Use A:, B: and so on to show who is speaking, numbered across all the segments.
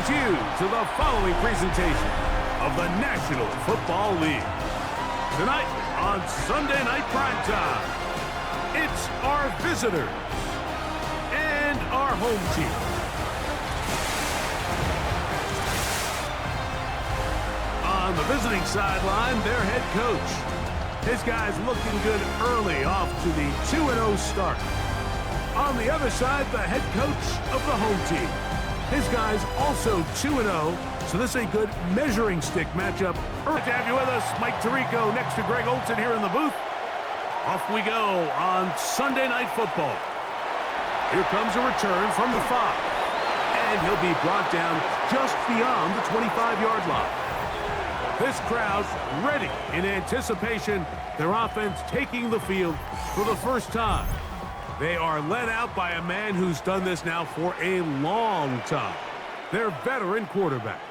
A: welcomes you to the following presentation of the National Football League. Tonight on Sunday Night Primetime, it's our visitors and our home team. On the visiting sideline, their head coach. His guy's looking good early off to the 2-0 start. On the other side, the head coach of the home team. His guy's also 2-0, so this is a good measuring stick matchup. Great to have you with us, Mike Tirico next to Greg Olson here in the booth. Off we go on Sunday Night Football. Here comes a return from the 5, and he'll be brought down just beyond the 25-yard line. This crowd ready in anticipation, their offense taking the field for the first time. They are led out by a man who's done this now for a long time. Their veteran quarterback.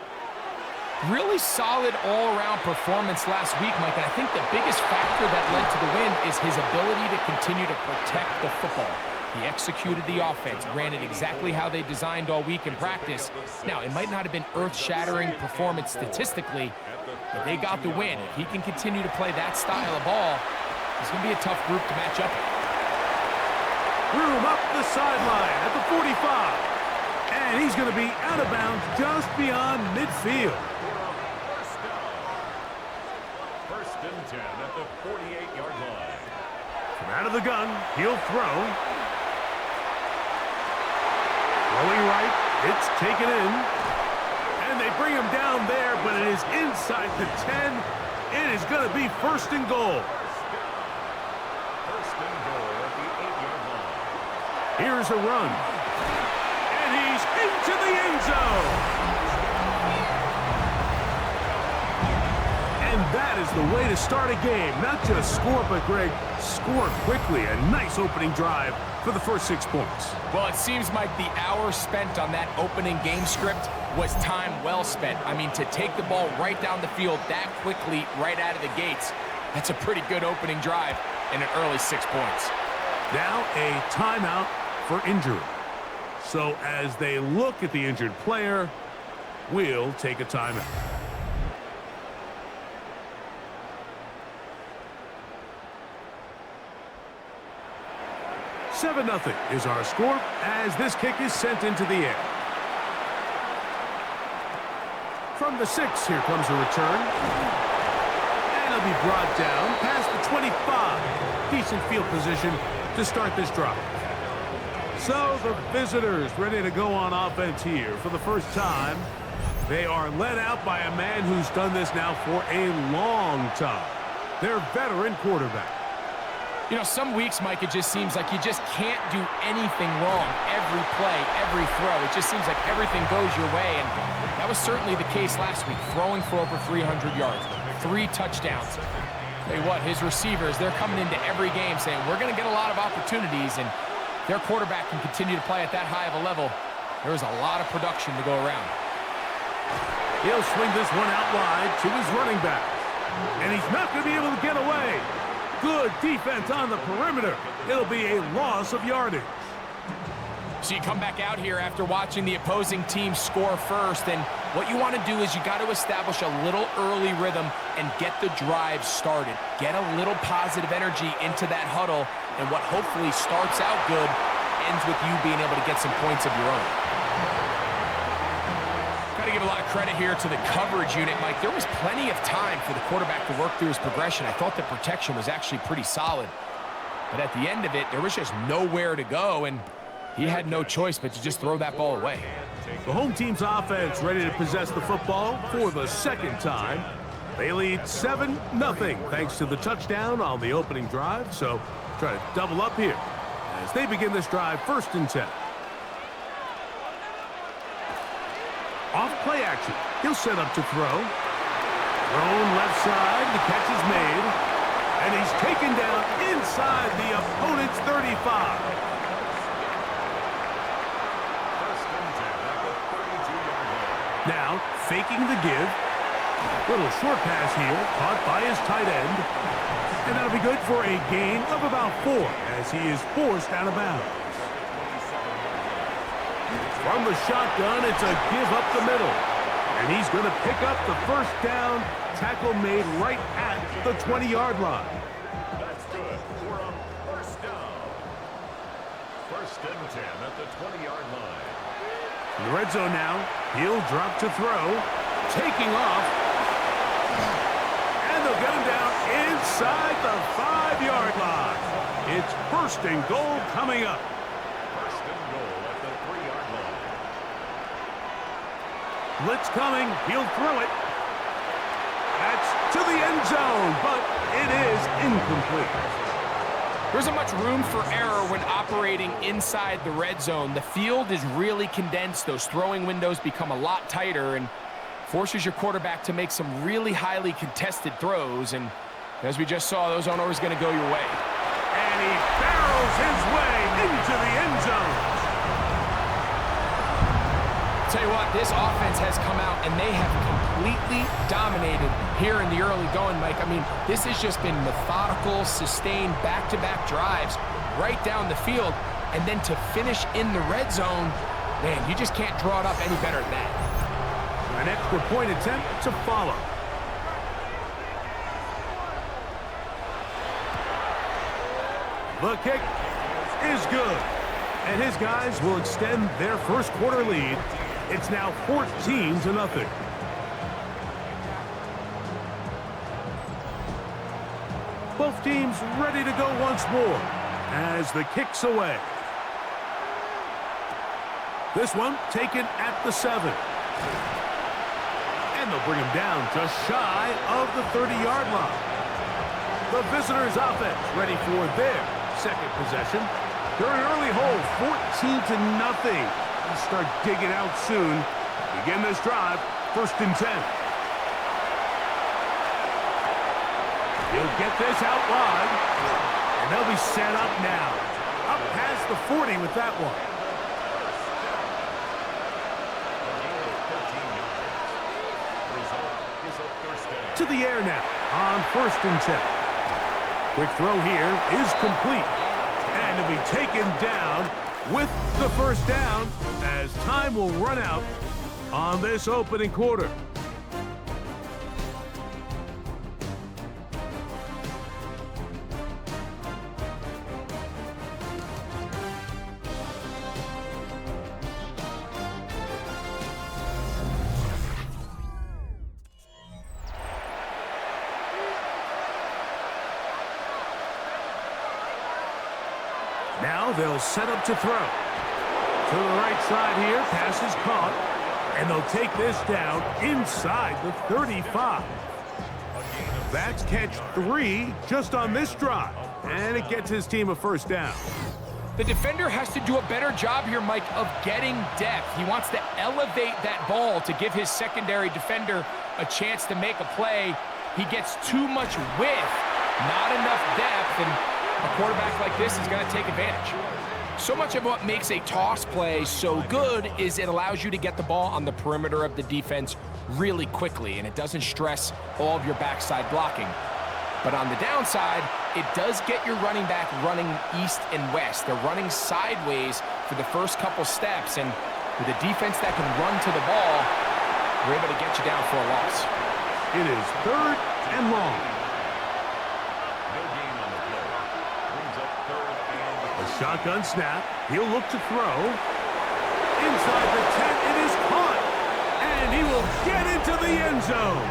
B: Really solid all-around performance last week, Mike, and I think the biggest factor that led to the win is his ability to continue to protect the football. He executed the offense, ran it exactly how they designed all week in practice. Now, it might not have been earth-shattering performance statistically, but they got the win. If he can continue to play that style of ball, it's going to be a tough group to match up with.
A: Room up the sideline at the 45. And he's going to be out of bounds just beyond midfield.
C: First and 10 at the 48-yard line.
A: From out of the gun, he'll throw. Rolling right, it's taken in. And they bring him down there, but it is inside the 10. It is going to be first and goal.
C: First and goal at the 8-yard line.
A: Here's a run. And he's into the end zone. And that is the way to start a game. Not just score, but, Greg, score quickly. A nice opening drive for the first 6 points.
B: Well, it seems like the hour spent on that opening game script was time well spent. I mean, to take the ball right down the field that quickly right out of the gates, that's a pretty good opening drive in an early 6 points.
A: Now a timeout for injury. So as they look at the injured player, we'll take a timeout. Seven 0 is our score as this kick is sent into the air. From the 6, here comes a return. And it'll be brought down past the 25. Decent field position to start this drive. So the visitors ready to go on offense here for the first time. They are led out by a man who's done this now for a long time. Their veteran quarterback.
B: You know, some weeks, Mike, it just seems like you just can't do anything wrong. Every play, every throw, it just seems like everything goes your way. And that was certainly the case last week, throwing for over 300 yards, 3 touchdowns. Tell you what, his receivers, they're coming into every game saying, we're going to get a lot of opportunities, and their quarterback can continue to play at that high of a level. There's a lot of production to go around.
A: He'll swing this one out wide to his running back. And he's not going to be able to get away. Good defense on the perimeter. It'll be a loss of yardage.
B: So you come back out here after watching the opposing team score first, and what you want to do is you got to establish a little early rhythm and get the drive started. Get a little positive energy into that huddle, and what hopefully starts out good ends with you being able to get some points of your own. Got to give a lot of credit here to the coverage unit, Mike. There was plenty of time for the quarterback to work through his progression. I thought the protection was actually pretty solid. But at the end of it, there was just nowhere to go, and he had no choice but to just throw that ball away.
A: The home team's offense ready to possess the football for the second time. They lead 7-0 thanks to the touchdown on the opening drive. So try to double up here as they begin this drive first and 10. Off play action. He'll set up to throw. Thrown left side. The catch is made. And he's taken down inside the opponent's 35. Now, faking the give. Little short pass here, caught by his tight end. And that'll be good for a gain of about 4 as he is forced out of bounds. From the shotgun, it's a give up the middle. And he's going to pick up the first down. Tackle made right at the 20-yard line.
C: That's good for a first down. First and 10 at the 20-yard line.
A: In the red zone now, he'll drop to throw. Taking off. And they'll get him down inside the 5-yard line. It's first and goal coming up.
C: First and goal at the 3-yard line.
A: Blitz coming. He'll throw it. That's to the end zone, but it is incomplete.
B: There isn't much room for error when operating inside the red zone. The field is really condensed. Those throwing windows become a lot tighter and forces your quarterback to make some really highly contested throws. And as we just saw, those aren't always going to go your way.
A: And he barrels his way into the end zone.
B: Tell you what, this offense has come out and they have completely dominated here in the early going, Mike. I mean, this has just been methodical, sustained, back-to-back drives right down the field. And then to finish in the red zone, man, you just can't draw it up any better than that.
A: An extra point attempt to follow. The kick is good. And his guys will extend their first quarter lead. It's now 14-0. Both teams ready to go once more as the kick's away. This one taken at the 7. And they'll bring him down just shy of the 30-yard line. The visitors' offense ready for their second possession. They're an early hold, 14-0. Start digging out soon. Begin this drive, first and 10. He'll get this out wide, and they'll be set up now. Up past the 40 with that one. To the air now on first and 10. Quick throw here is complete. And to be taken down with the first down as time will run out on this opening quarter. Now they'll set up to throw. To the right side here, pass is caught, and they'll take this down inside the 35. That's catch 3 just on this drive, and it gets his team a first down.
B: The defender has to do a better job here, Mike, of getting depth. He wants to elevate that ball to give his secondary defender a chance to make a play. He gets too much width, not enough depth, and a quarterback like this is going to take advantage. So much of what makes a toss play so good is it allows you to get the ball on the perimeter of the defense really quickly, and it doesn't stress all of your backside blocking. But on the downside, it does get your running back running east and west. They're running sideways for the first couple steps, and with a defense that can run to the ball, we're able to get you down for a loss.
A: It is 3rd and long. Shotgun snap. He'll look to throw. Inside the 10, it is caught. And he will get into the end zone.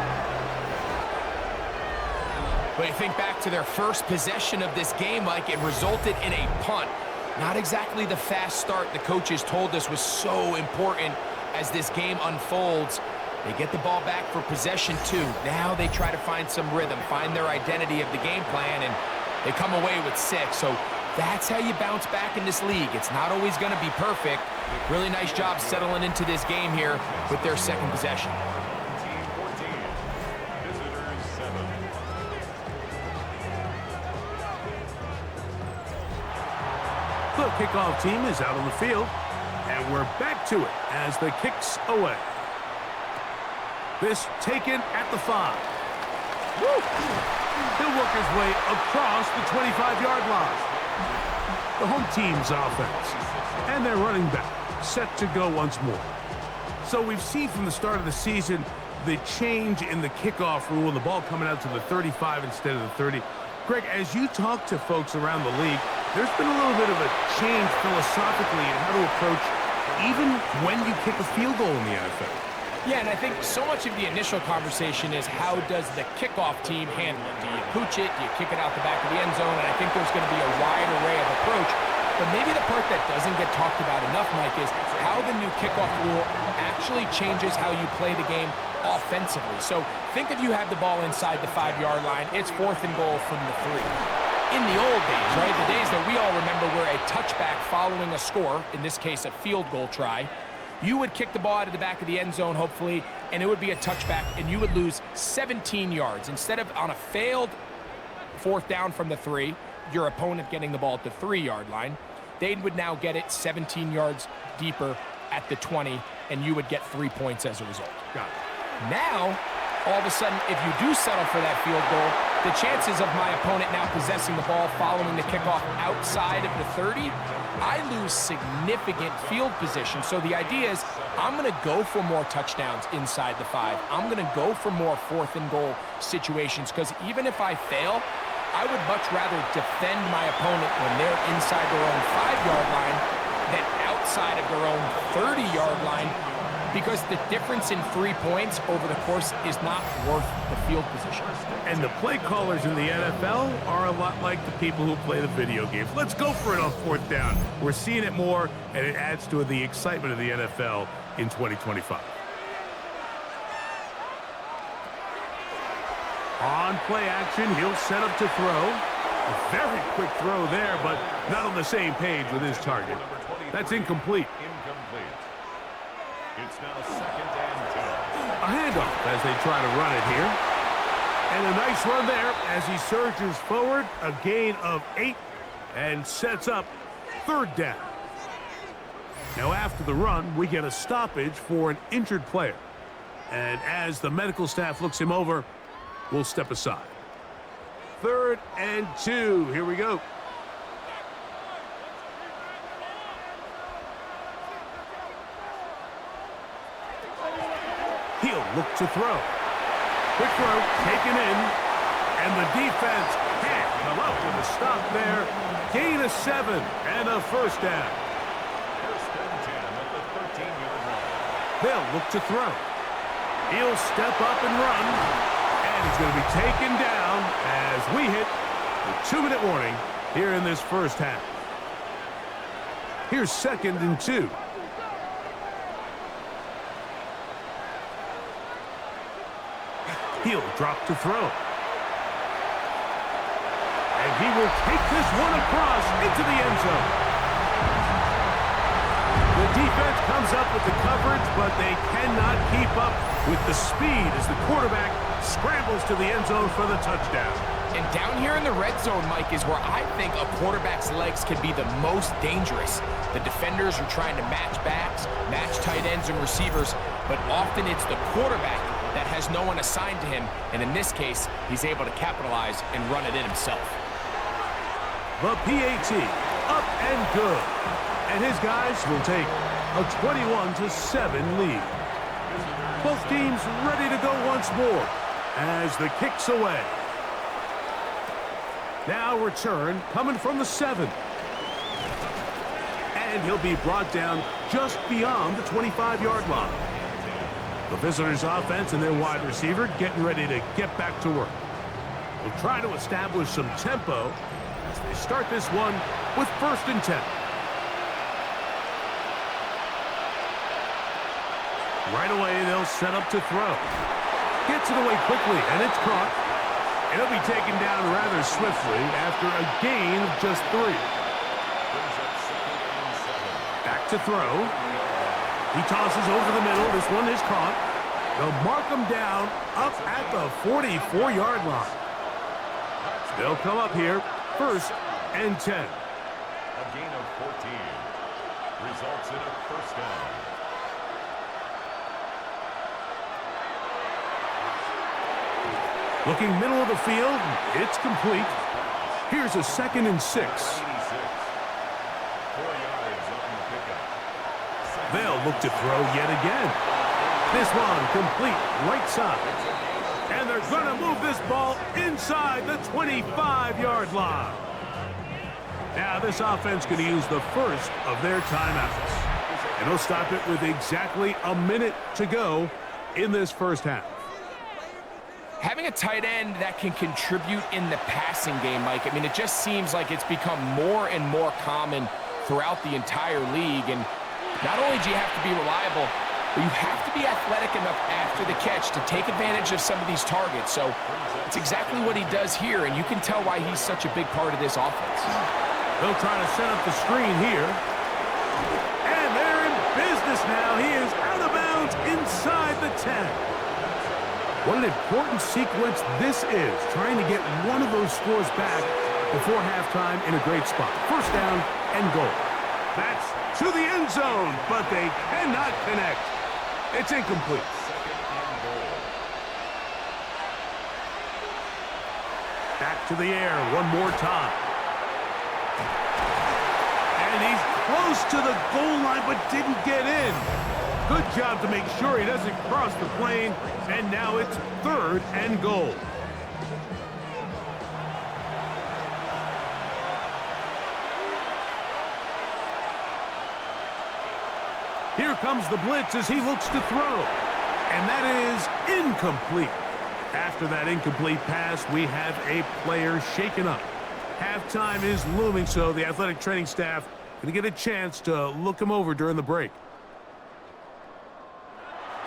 B: But you think back to their first possession of this game, Mike, it resulted in a punt. Not exactly the fast start the coaches told us was so important as this game unfolds. They get the ball back for possession 2. Now they try to find some rhythm, find their identity of the game plan, and they come away with 6. So that's how you bounce back in this league. It's not always going to be perfect. Really nice job settling into this game here with their second possession.
C: Team 14, visitors 7.
A: The kickoff team is out on the field, and we're back to it as the kick's away. This taken at the 5. Woo! He'll work his way across the 25-yard line. The home team's offense, and their running back set to go once more. So we've seen from the start of the season the change in the kickoff rule and the ball coming out to the 35 instead of the 30. Greg, as you talk to folks around the league, there's been a little bit of a change philosophically in how to approach even when you kick a field goal in the NFL.
B: Yeah, and I think so much of the initial conversation is how does the kickoff team handle it? Do you pooch it? Do you kick it out the back of the end zone? And I think there's going to be a wide array of approach. But maybe the part that doesn't get talked about enough, Mike, is how the new kickoff rule actually changes how you play the game offensively. So think if you have the ball inside the 5-yard line, it's 4th and goal from the 3. In the old days, right, the days that we all remember were a touchback following a score, in this case a field goal try, you would kick the ball out of the back of the end zone, hopefully, and it would be a touchback, and you would lose 17 yards. Instead of on a failed 4th down from the 3, your opponent getting the ball at the 3-yard line, they would now get it 17 yards deeper at the 20, and you would get 3 points as a result.
A: Got it.
B: Now, all of a sudden, if you do settle for that field goal, the chances of my opponent now possessing the ball following the kickoff outside of the 30, I lose significant field position. So the idea is I'm going to go for more touchdowns inside the 5. I'm going to go for more 4th and goal situations, because even if I fail, I would much rather defend my opponent when they're inside their own 5-yard line than outside of their own 30-yard line, because the difference in 3 points over the course is not worth the field position.
A: And the play callers in the NFL are a lot like the people who play the video games. Let's go for it on 4th down. We're seeing it more, and it adds to the excitement of the NFL in 2025. On play action, he'll set up to throw. A very quick throw there, but not on the same page with his target. That's incomplete.
C: It's now 2nd and 10.
A: A handoff as they try to run it here. And a nice run there as he surges forward. A gain of 8 and sets up 3rd down. Now after the run, we get a stoppage for an injured player. And as the medical staff looks him over, we'll step aside. 3rd and 2. Here we go. He'll look to throw. Quick throw, taken in, and the defense can't come up with a stop there. Gain of 7 and a 1st down.
C: 1st and 10 at the 13-yard line.
A: They'll look to throw. He'll step up and run, and he's going to be taken down as we hit the 2-minute warning here in this first half. Here's 2nd and 2. He'll drop to throw. And he will take this one across into the end zone. The defense comes up with the coverage, but they cannot keep up with the speed as the quarterback scrambles to the end zone for the touchdown.
B: And down here in the red zone, Mike, is where I think a quarterback's legs can be the most dangerous. The defenders are trying to match backs, match tight ends and receivers, but often it's the quarterback that has no one assigned to him, and in this case, he's able to capitalize and run it in himself.
A: The PAT, up and good. And his guys will take a 21-7 lead. Both teams ready to go once more as the kick's away. Now return coming from the 7. And he'll be brought down just beyond the 25-yard line. The visitors' offense and their wide receiver getting ready to get back to work. We'll try to establish some tempo as they start this one with 1st and 10. Right away, they'll set up to throw. Gets it away quickly, and it's caught. And it'll be taken down rather swiftly after a gain of just 3. Back to throw. He tosses over the middle. This one is caught. They'll mark him down up at the 44-yard line. They'll come up here 1st and 10.
C: A gain of 14 results in a 1st down.
A: Looking middle of the field, it's complete. Here's a 2nd and 6.
C: 4 yards on the pickup.
A: look to throw yet again. This one complete right side. And they're going to move this ball inside the 25-yard line. Now this offense going to use the first of their timeouts. And they'll stop it with exactly a minute to go in this first half.
B: Having a tight end that can contribute in the passing game, Mike, I mean, it just seems like it's become more and more common throughout the entire league. And not only do you have to be reliable, but you have to be athletic enough after the catch to take advantage of some of these targets. So it's exactly what he does here, and you can tell why he's such a big part of this offense.
A: They'll try to set up the screen here. And they're in business now. He is out of bounds inside the 10. What an important sequence this is, trying to get one of those scores back before halftime in a great spot. First down and goal. That's to the end zone, but they cannot connect. It's incomplete. Back to the air one more time. And he's close to the goal line, but didn't get in. Good job to make sure he doesn't cross the plane. And now it's third and goal. Here comes the blitz as he looks to throw. And that is incomplete. After that incomplete pass, we have a player shaken up. Halftime is looming, so the athletic training staff going to get a chance to look him over during the break.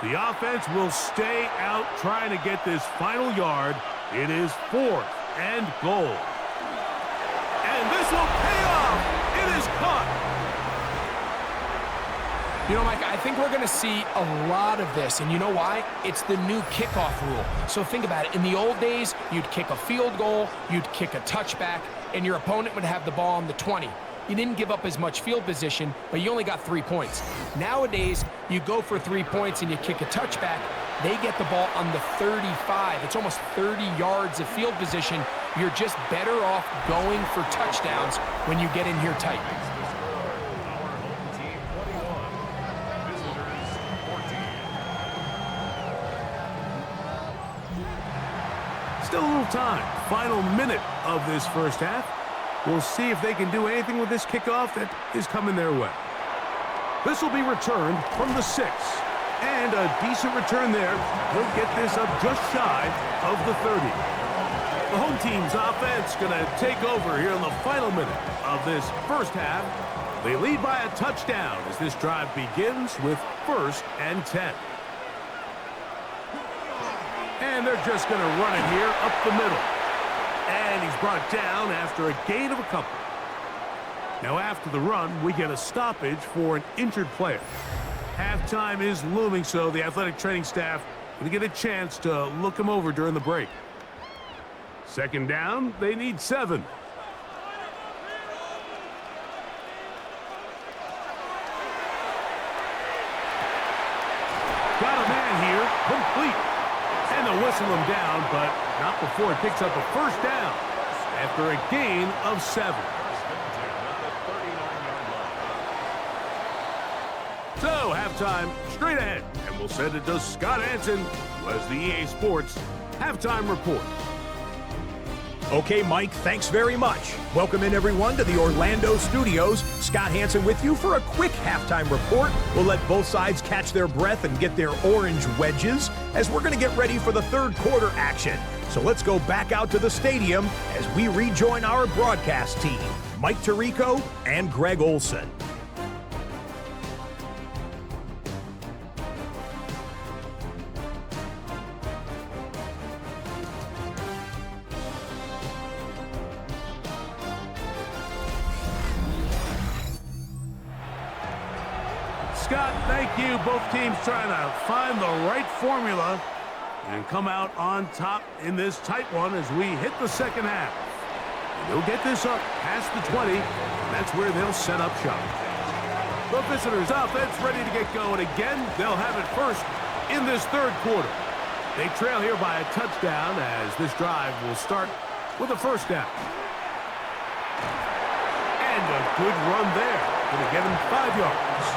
A: The offense will stay out trying to get this final yard. It is fourth and goal. And this will pay off. It is caught.
B: You know, Mike, I think we're going to see a lot of this, and you know why? It's the new kickoff rule. So think about it. In the old days, you'd kick a field goal, you'd kick a touchback, and your opponent would have the ball on the 20. You didn't give up as much field position, but you only got 3 points. Nowadays, you go for 3 points and you kick a touchback. They get the ball on the 35. It's almost 30 yards of field position. You're just better off going for touchdowns when you get in here tight.
A: Still a little time. Final minute of this first half. We'll see if they can do anything with this kickoff that is coming their way. This will be returned from the 6. And a decent return there. He'll get this up just shy of the 30. The home team's offense going to take over here in the final minute of this first half. They lead by a touchdown as this drive begins with 1st and 10. And they're just going to run it here up the middle. And he's brought down after a gain of a couple. Now after the run, we get a stoppage for an injured player. Halftime is looming, so the athletic training staff going to get a chance to look him over during the break. Second down, they need 7. Got a man here, complete. And they'll whistle him down, but not before it picks up a first down after a gain of 7. So, halftime straight ahead, and we'll send it to Scott Hansen, who has the EA Sports Halftime Report.
D: Okay, Mike, thanks very much. Welcome in, everyone, to the Orlando studios. Scott Hansen with you for a quick halftime report. We'll let both sides catch their breath and get their orange wedges as we're going to get ready for the third quarter action. So let's go back out to the stadium as we rejoin our broadcast team, Mike Tirico and Greg Olson.
A: Scott, thank you. Both teams trying to find the right formula and come out on top in this tight one as we hit the second half. They'll get this up past the 20, and that's where they'll set up shop. The visitors' offense ready to get going again. They'll have it first in this third quarter. They trail here by a touchdown as this drive will start with a first down. And a good run there. Going to get him 5 yards.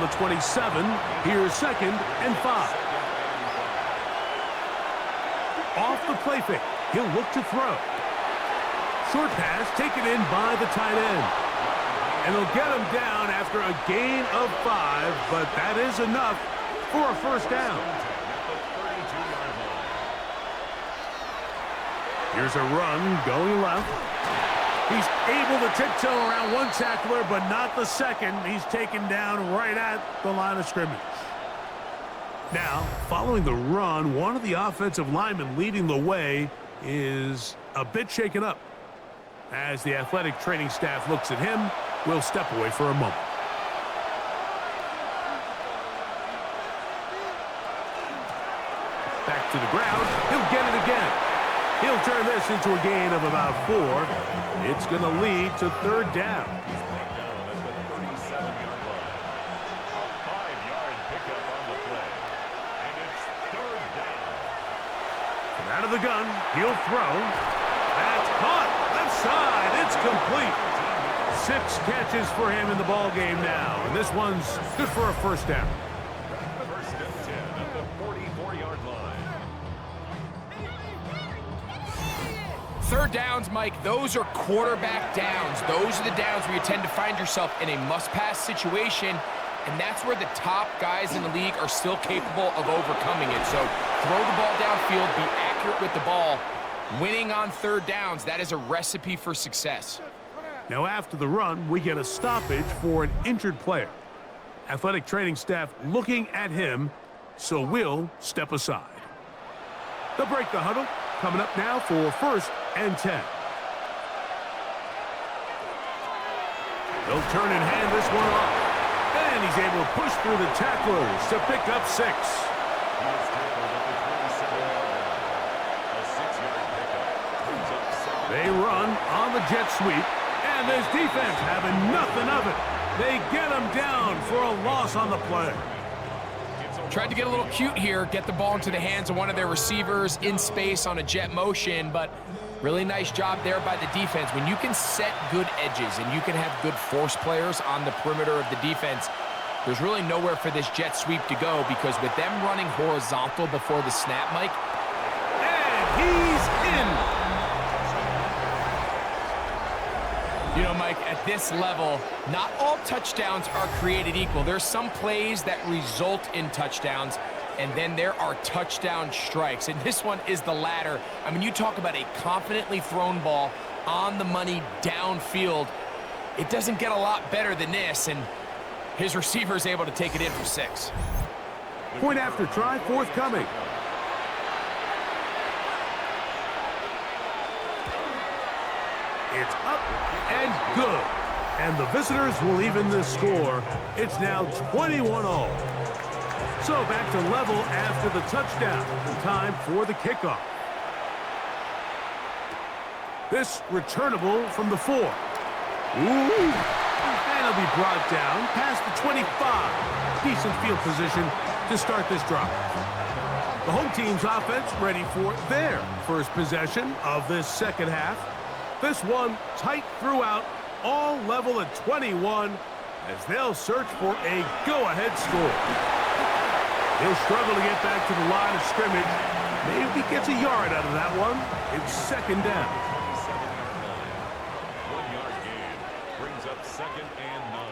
A: the 27. Here's 2nd and 5. Off the play fake. He'll look to throw. Short pass taken in by the tight end. And they'll get him down after a gain of 5, but that is enough for a first down. Here's a run going left. He's able to tiptoe around one tackler, but not the second. He's taken down right at the line of scrimmage. Now, following the run, one of the offensive linemen leading the way is a bit shaken up. As the athletic training staff looks at him, we'll step away for a moment. Back to the ground. He'll get it again. He'll turn this into a gain of about 4. It's going to lead to 3rd down.
C: He's back down at the 37-yard line. A 5-yard pickup on the play. And it's 3rd down.
A: From out of the gun, he'll throw. That's caught. Left side. It's complete. 6 catches for him in the ball game now. And this one's good for a first down.
C: 1st and 10 at the 44-yard line.
B: 3rd downs, Mike, those are quarterback downs. Those are the downs where you tend to find yourself in a must-pass situation, and that's where the top guys in the league are still capable of overcoming it. So throw the ball downfield, be accurate with the ball. Winning on 3rd downs, that is a recipe for success.
A: Now after the run, we get a stoppage for an injured player. Athletic training staff looking at him, so we'll step aside. They'll break the huddle. Coming up now for 1st and 10. They'll turn and hand this one off. And he's able to push through the tacklers to pick up 6.
C: He is tackled at the 27-yard line. A 6-yard pickup brings up 2nd.
A: They run on the jet sweep, and this defense having nothing of it. They get him down for a loss on the play.
B: Tried to get a little cute here, get the ball into the hands of one of their receivers in space on a jet motion, but really nice job there by the defense. When you can set good edges and you can have good force players on the perimeter of the defense, there's really nowhere for this jet sweep to go, because with them running horizontal before the snap, Mike.
A: And he's in.
B: You know, Mike, at this level, not all touchdowns are created equal. There's some plays that result in touchdowns, and then there are touchdown strikes. And this one is the latter. I mean, you talk about a confidently thrown ball on the money downfield. It doesn't get a lot better than this, and his receiver is able to take it in for 6.
A: Point after try forthcoming. It's up and good. And the visitors will even this score. It's now 21-all. So back to level after the touchdown. Time for the kickoff. This returnable from the 4. Ooh. And it'll be brought down past the 25. Decent field position to start this drive. The home team's offense ready for their first possession of this second half. This one tight throughout, all level at 21 as they'll search for a go-ahead score. He'll struggle to get back to the line of scrimmage. Maybe gets a yard out of that one. It's 2nd down.
C: 27-yard line. 1-yard gain brings up 2nd and 9.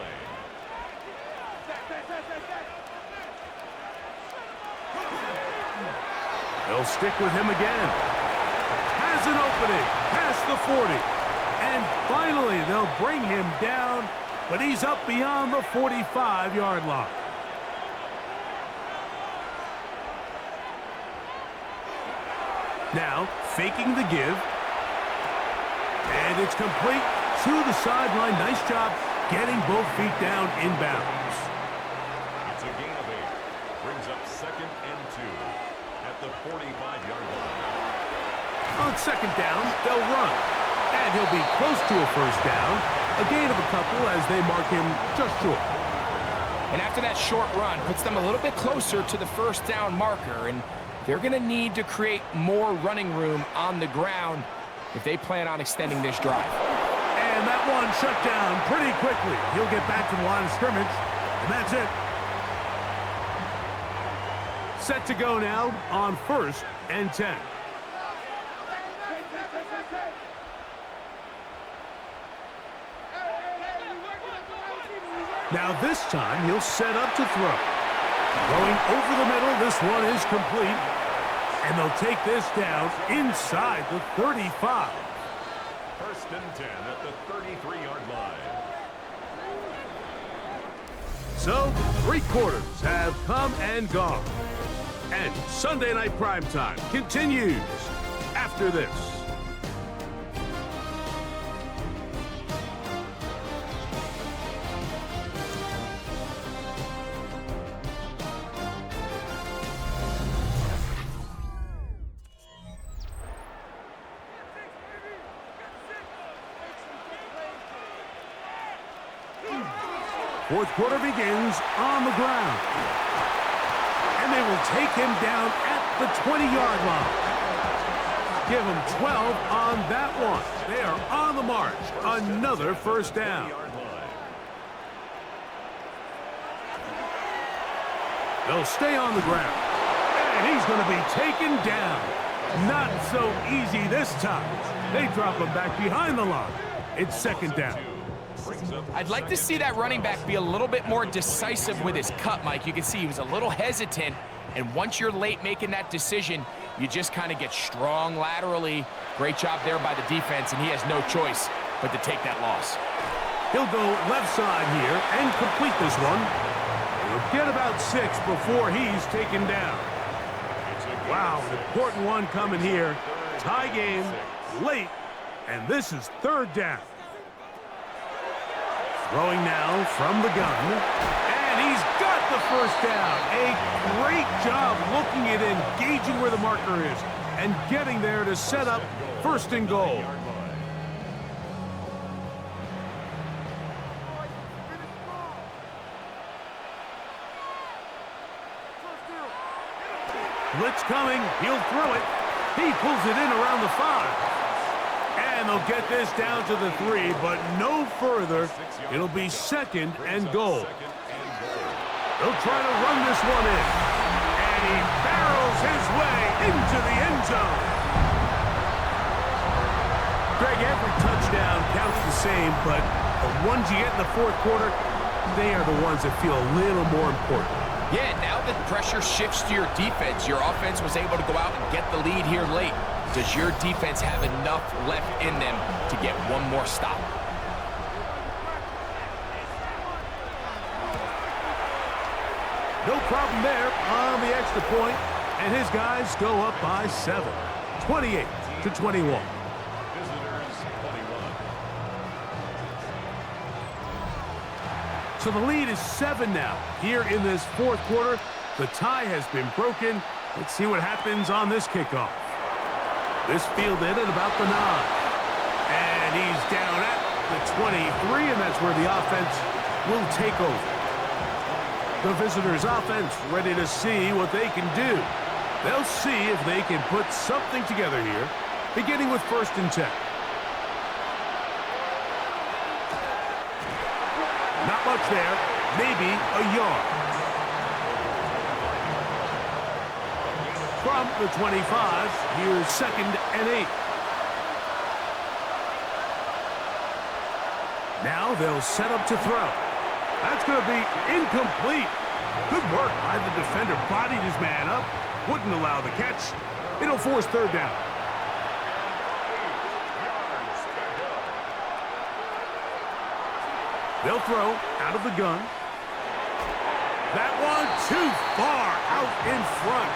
A: They'll stick with him again. Has an opening past the 40. And finally, they'll bring him down, but he's up beyond the 45-yard line. Now, faking the give. And it's complete to the sideline. Nice job getting both feet down inbounds.
C: It's a gain of 8. Brings up 2nd and 2 at the 45-yard line.
A: On 2nd down, they'll run. And he'll be close to a first down. A gain of a couple as they mark him just short.
B: And after that short run, puts them a little bit closer to the first down marker. And they're going to need to create more running room on the ground if they plan on extending this drive.
A: And that one shut down pretty quickly. He'll get back to the line of scrimmage, and that's it. Set to go now on 1st and 10. Now this time he'll set up to throw. Going over the middle, this one is complete. And they'll take this down inside the 35.
C: 1st and 10 at the 33-yard line.
A: So, 3 quarters have come and gone. And Sunday Night Primetime continues after this. Fourth quarter begins on the ground. And they will take him down at the 20-yard line. Give him 12 on that one. They are on the march. Another first down. They'll stay on the ground. And he's going to be taken down. Not so easy this time. They drop him back behind the line. It's 2nd down.
B: I'd like to see that running back be a little bit more decisive with his cut, Mike. You can see he was a little hesitant, and once you're late making that decision, you just kind of get strong laterally. Great job there by the defense, and he has no choice but to take that loss.
A: He'll go left side here and complete this one. He'll get about 6 before he's taken down. Wow, an important one coming here. Tie game, late, and this is 3rd down. Throwing now from the gun, and he's got the first down. A great job looking at engaging where the marker is and getting there to set up 1st and goal. Blitz coming, he'll throw it. He pulls it in around the 5. And they'll get this down to the 3, but no further. It'll be 2nd and goal. They'll try to run this one in. And he barrels his way into the end zone. Greg, every touchdown counts the same, but the ones you get in the 4th quarter, they are the ones that feel a little more important.
B: Yeah, now that pressure shifts to your defense, your offense was able to go out and get the lead here late. Does your defense have enough left in them to get one more stop?
A: No problem there on the extra point, and his guys go up by 7, 28-21.
C: Visitors 21.
A: So the lead is 7 now. Here in this 4th quarter, the tie has been broken. Let's see what happens on this kickoff. This fielded at about the 9. And he's down at the 23, and that's where the offense will take over. The visitors' offense ready to see what they can do. They'll see if they can put something together here, beginning with 1st and 10. Not much there, maybe a yard. From the 25, here's 2nd and 8. Now they'll set up to throw. That's going to be incomplete. Good work by the defender. Bodied his man up. Wouldn't allow the catch. It'll force 3rd down. They'll throw out of the gun. That one too far out in front.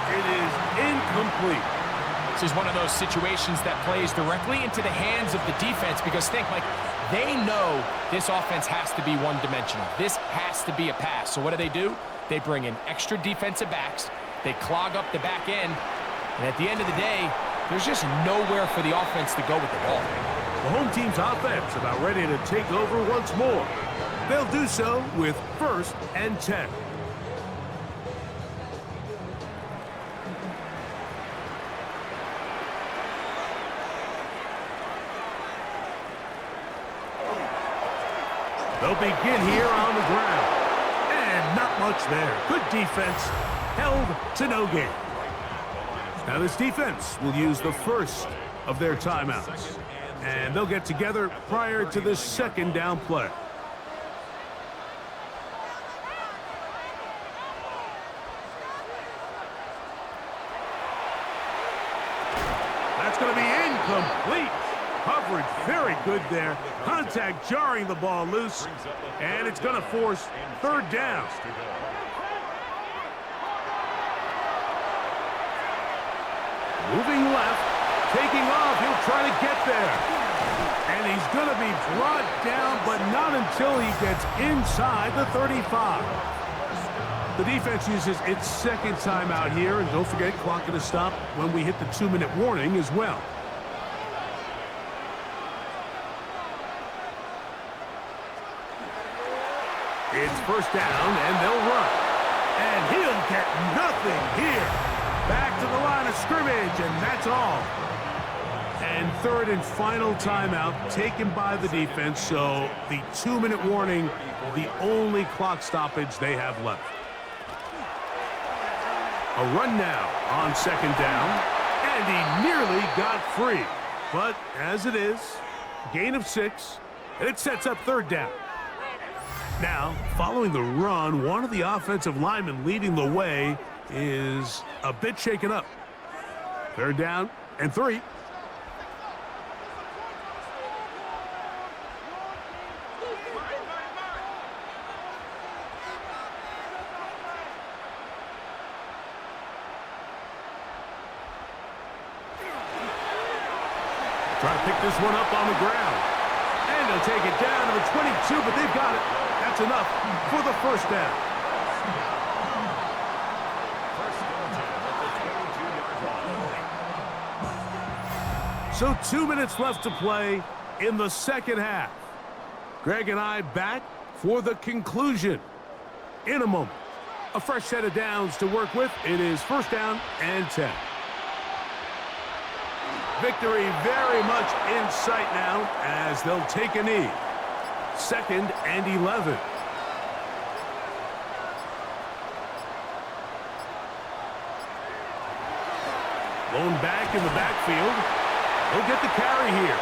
A: It is incomplete.
B: This is one of those situations that plays directly into the hands of the defense because think, Mike, they know this offense has to be one-dimensional. This has to be a pass. So what do? They bring in extra defensive backs. They clog up the back end. And at the end of the day, there's just nowhere for the offense to go with the ball.
A: The home team's offense about ready to take over once more. They'll do so with 1st and 10. They'll begin here on the ground. And not much there. Good defense. held to no gain. Now this defense will use the first of their timeouts, and they'll get together prior to the second down play. That's going to be incomplete. Coverage very good there. Contact jarring the ball loose, and it's going to force third down. Moving left, taking off, he'll try to get there. And he's going to be brought down, but not until he gets inside the 35. The defense uses its second timeout here, and don't forget, clock going to stop when we hit the 2-minute warning as well. It's first down, and they'll run. And he'll get nothing here. Back to the line of scrimmage, and that's all. And third and final timeout taken by the defense, so the 2-minute warning, the only clock stoppage they have left. A run now on second down, and he nearly got free. But as it is, gain of 6, and it sets up third down. Now, following the run, one of the offensive linemen leading the way is a bit shaken up. Third down and 3. Try to pick this one up on the ground. And they'll take it down to the 22, but they've got it. That's enough for the first down. So 2 minutes left to play in the second half. Greg and I back for the conclusion in a moment. A fresh set of downs to work with. It is first down and 10. Victory very much in sight now as they'll take a knee. Second and 11. Blown back in the backfield. He'll get the carry here.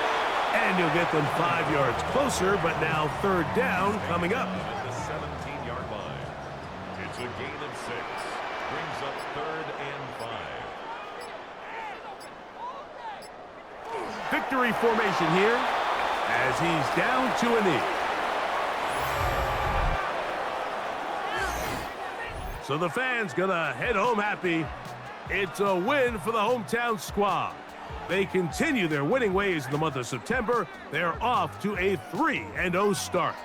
A: And he'll get them 5 yards closer, but now third down coming up.
C: At the 17-yard line. It's a gain of 6. Brings up third and 5.
A: Victory formation here as he's down to a knee. So the fans gonna head home happy. It's a win for the hometown squad. They continue their winning ways in the month of September. They're off to a 3-0 start.